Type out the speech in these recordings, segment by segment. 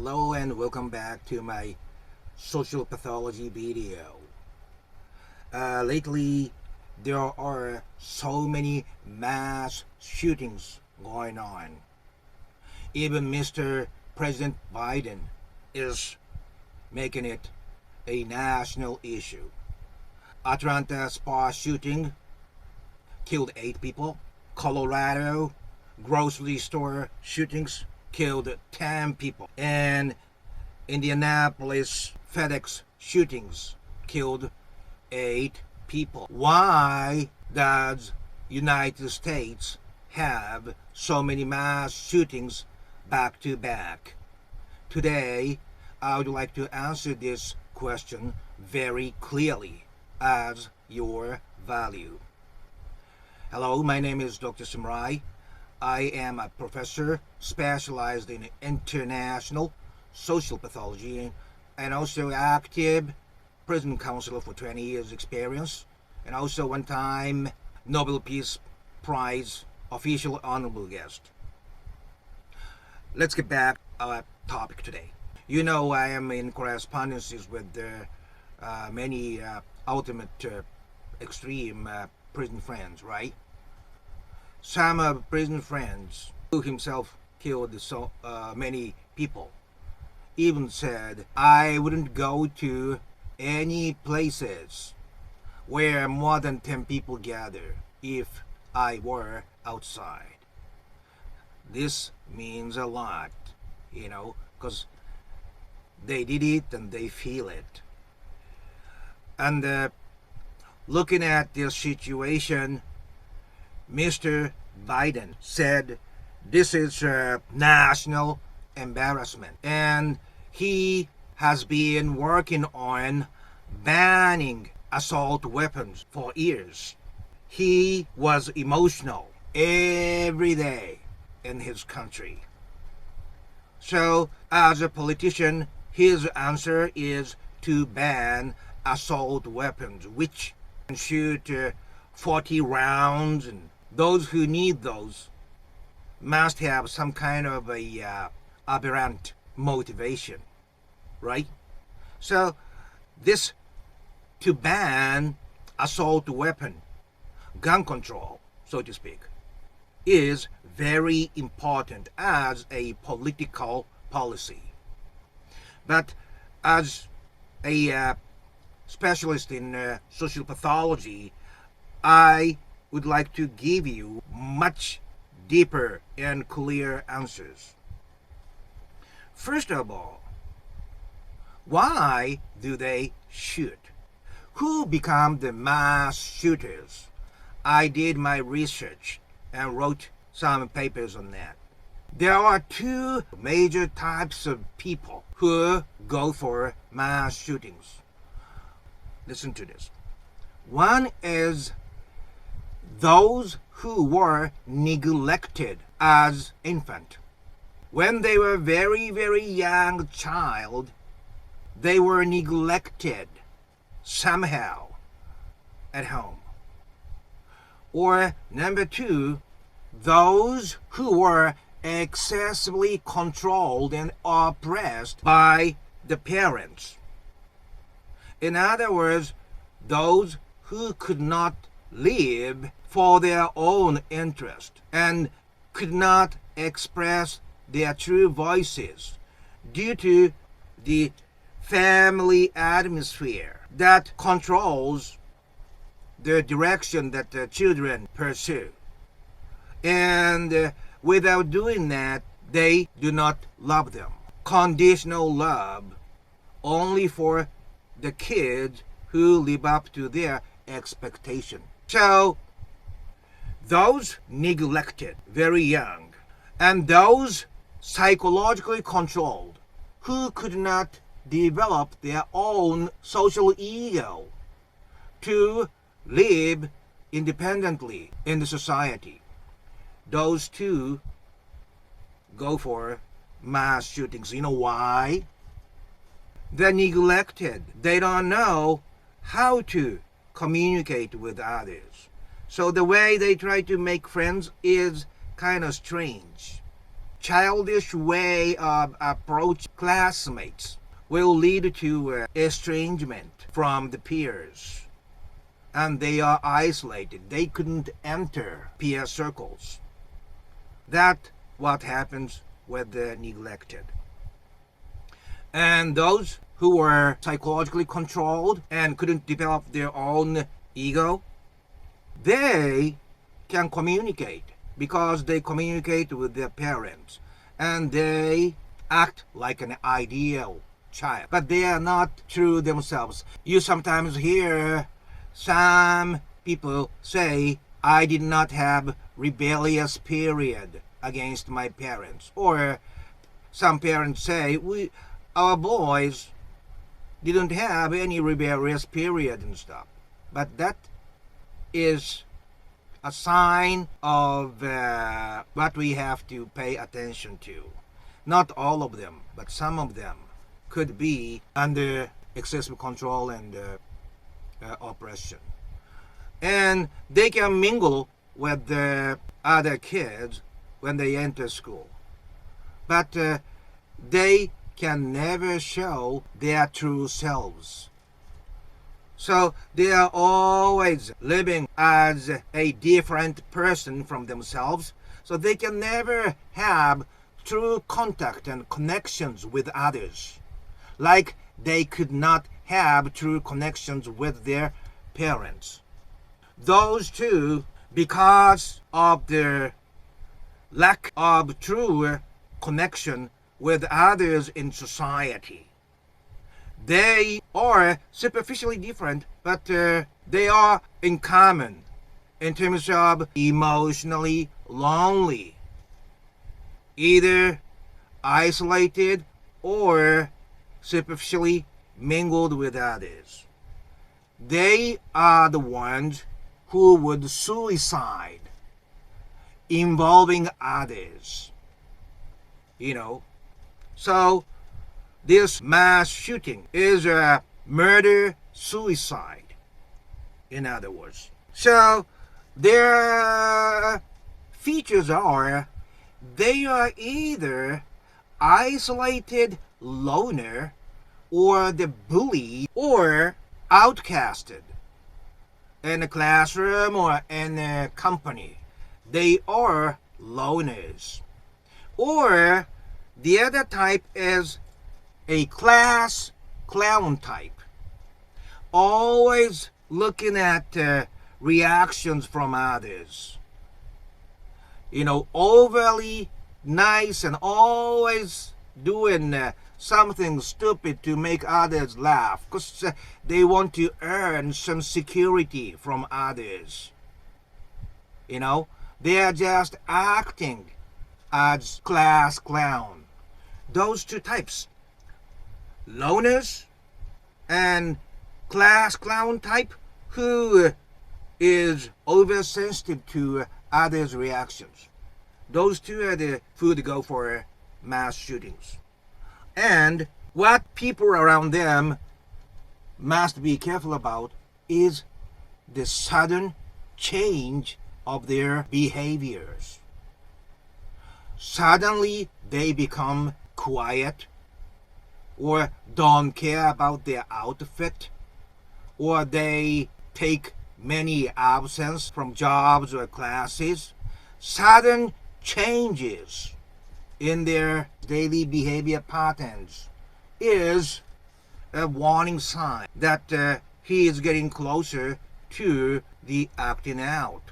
Hello and welcome back to my social pathology video. Lately, there are so many mass shootings going on. Even Mr. President Biden is making it a national issue. Atlanta spa shooting killed 8 people. Colorado grocery store shootings killed 10 people. And Indianapolis FedEx shootings killed 8 people. Why does United States have so many mass shootings back to back? Today, I would like to answer this question very clearly as your value. Hello, my name is Dr. Samurai. I am a professor specialized in international social pathology and also active prison counselor for 20 years experience, and also one time Nobel Peace Prize Official Honorable Guest. Let's get back to our topic today. You know, I am in correspondences with many ultimate extreme prison friends, right? Some of prison friends who himself killed so many people even said, I wouldn't go to any places where more than 10 people gather if I were outside. This means a lot, because they did it and they feel it. And looking at this situation, Mr. Biden said this is a national embarrassment, and he has been working on banning assault weapons for years. He was emotional every day in his country. So, as a politician, his answer is to ban assault weapons, which can shoot 40 rounds, and those who need those must have some kind of a aberrant motivation, right? So this to ban assault weapon, gun control, so to speak, is very important as a political policy. But as a specialist in social pathology, I would like to give you much deeper and clear answers. First of all, why do they shoot? Who become the mass shooters? I did my research and wrote some papers on that. There are 2 major types of people who go for mass shootings. Listen to this. One is those who were neglected as infant. When they were very, very young child, they were neglected somehow at home. Or number 2, those who were excessively controlled and oppressed by the parents. In other words, those who could not live for their own interest and could not express their true voices due to the family atmosphere that controls the direction that the children pursue. And without doing that, they do not love them. Conditional love only for the kids who live up to their expectation. So, those neglected very young and those psychologically controlled who could not develop their own social ego to live independently in the society, those 2 go for mass shootings. You know why? They're neglected. They don't know how to communicate with others. So the way they try to make friends is kind of strange. childish way of approach classmates will lead to estrangement from the peers, and they are isolated. They couldn't enter peer circles. That's what happens with the neglected. And those who were psychologically controlled and couldn't develop their own ego, they can communicate because they communicate with their parents and they act like an ideal child, but they are not true themselves. You sometimes hear some people say, I did not have rebellious period against my parents, or some parents say our boys didn't have any rebellious period and stuff. But that is a sign of what we have to pay attention to. Not all of them, but some of them could be under excessive control and oppression. And they can mingle with the other kids when they enter school. But they can never show their true selves. So they are always living as a different person from themselves. So they can never have true contact and connections with others. Like they could not have true connections with their parents. Those two, because of their lack of true connection with others in society, they are superficially different, but they are in common in terms of emotionally lonely, either isolated or superficially mingled with others. They are the ones who would suicide involving others. So this mass shooting is a murder-suicide, in other words. So their features are, they are either isolated loner, or the bully, or outcasted in a classroom or in a company. They are loners. Or the other type is a class clown type, always looking at reactions from others. Overly nice and always doing something stupid to make others laugh because they want to earn some security from others. They are just acting as class clown. Those two types, loners and class clown type, who is oversensitive to others' reactions. Those two are the who to go for mass shootings. And what people around them must be careful about is the sudden change of their behaviors. Suddenly they become quiet, or don't care about their outfit, or they take many absence from jobs or classes. Sudden changes in their daily behavior patterns is a warning sign that he is getting closer to the acting out.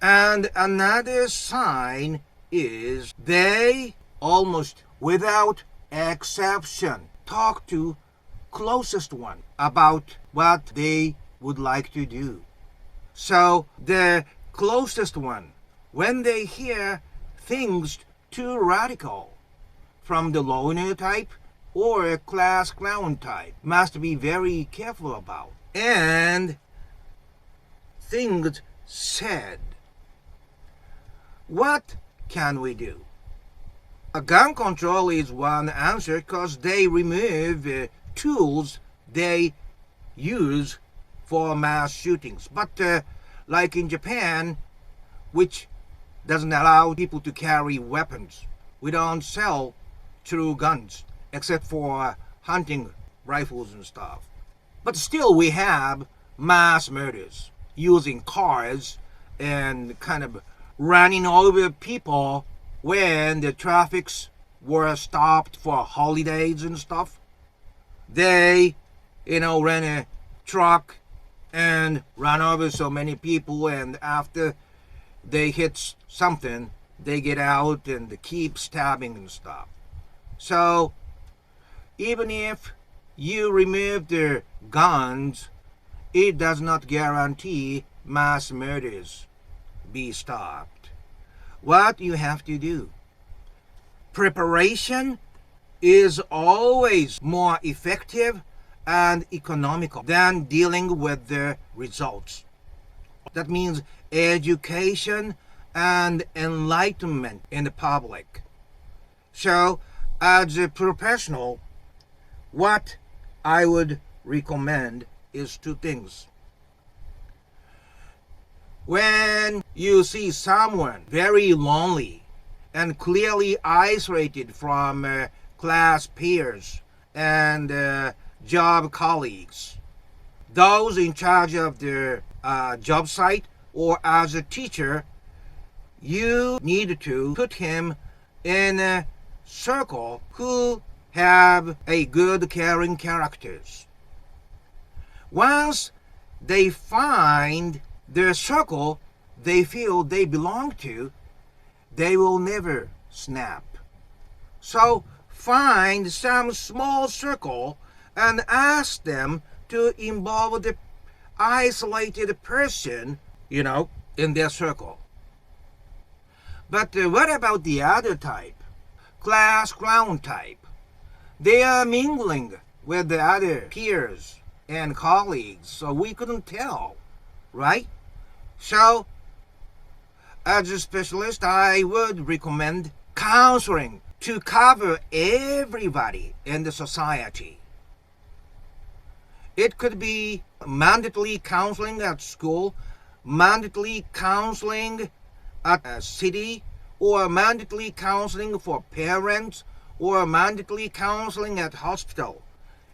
And another sign is they almost without exception talk to closest one about what they would like to do. So the closest one, when they hear things too radical from the loner type or a class clown type, must be very careful about. And things said. What can we do? A gun control is one answer because they remove tools they use for mass shootings. But like in Japan, which doesn't allow people to carry weapons, we don't sell true guns except for hunting rifles and stuff. But still we have mass murders using cars and kind of running over people when the traffics were stopped for holidays and stuff. They, rent a truck and run over so many people, and after they hit something, they get out and keep stabbing and stuff. So even if you remove the guns, it does not guarantee mass murders be stopped. What you have to do, preparation is always more effective and economical than dealing with the results. That means education and enlightenment in the public. So, as a professional, what I would recommend is two things. When you see someone very lonely and clearly isolated from class peers and job colleagues, those in charge of their job site or as a teacher, you need to put him in a circle who have a good caring characters. Once they find the circle they feel they belong to, they will never snap. So find some small circle and ask them to involve the isolated person, in their circle. But what about the other type? Class clown type. They are mingling with the other peers and colleagues, so we couldn't tell, right? So, as a specialist, I would recommend counseling to cover everybody in the society. It could be mandatory counseling at school, mandatory counseling at a city, or mandatory counseling for parents, or mandatory counseling at hospital.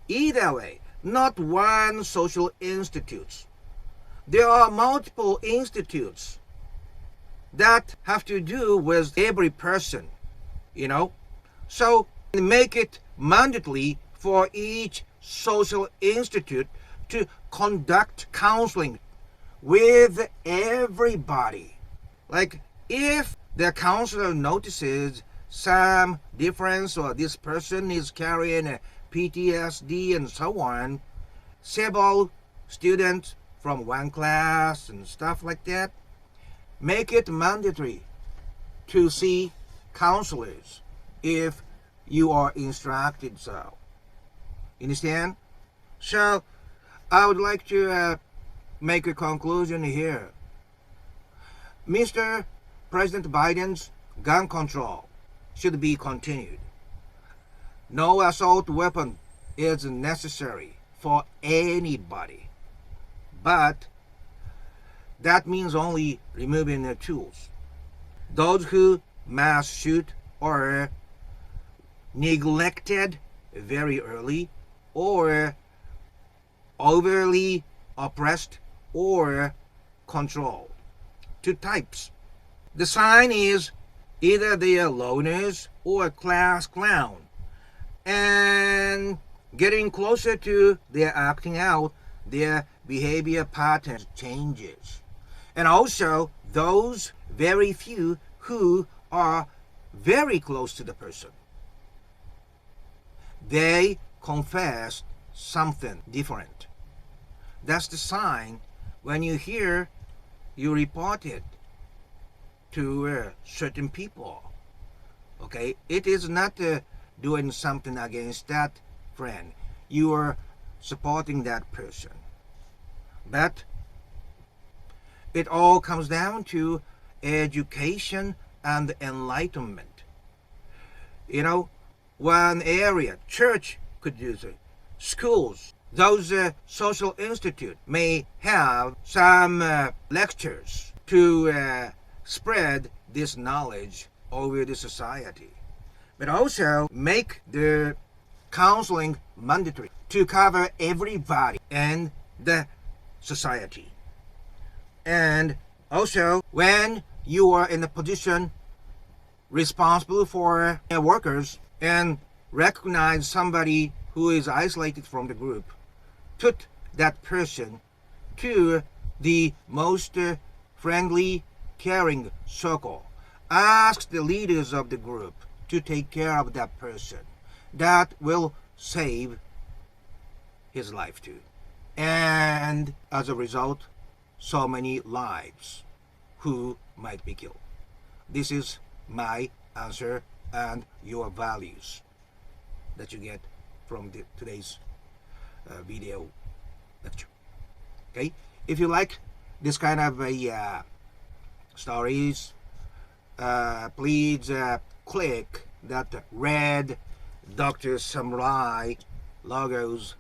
Either way, not one social institute. There are multiple institutes that have to do with every person, So make it mandatory for each social institute to conduct counseling with everybody. Like if the counselor notices some difference or this person is carrying a PTSD and so on, several students from one class and stuff like that, make it mandatory to see counselors if you are instructed so. Understand? So I would like to make a conclusion here. Mr. President Biden's gun control should be continued. No assault weapon is necessary for anybody, but that means only removing the tools. Those who mass shoot are neglected very early, or overly oppressed or controlled. Two types. The sign is either they are loners or class clown, and getting closer to their acting out, their behavior patterns changes. And also those very few who are very close to the person, they confess something different. That's the sign. When you hear, you report it to certain people. Okay, it is not doing something against that friend. You are supporting that person. But it all comes down to education and enlightenment. One area, church could use it, schools, those social institutes may have some lectures to spread this knowledge over the society. but also make the counseling mandatory to cover everybody in the society. And also, when you are in a position responsible for workers and recognize somebody who is isolated from the group, put that person to the most friendly, caring circle. Ask the leaders of the group to take care of that person. That will save his life too. And as a result, so many lives who might be killed. This is my answer and your values that you get from today's video lecture. Okay, if you like this kind of stories, please click that red Dr. Samurai logos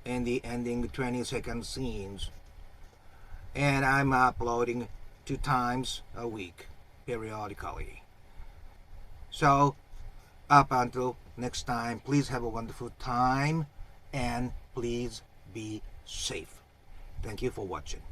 in the ending 20-second scenes. And I'm uploading 2 times a week periodically. So up until next time, please have a wonderful time and please be safe. Thank you for watching.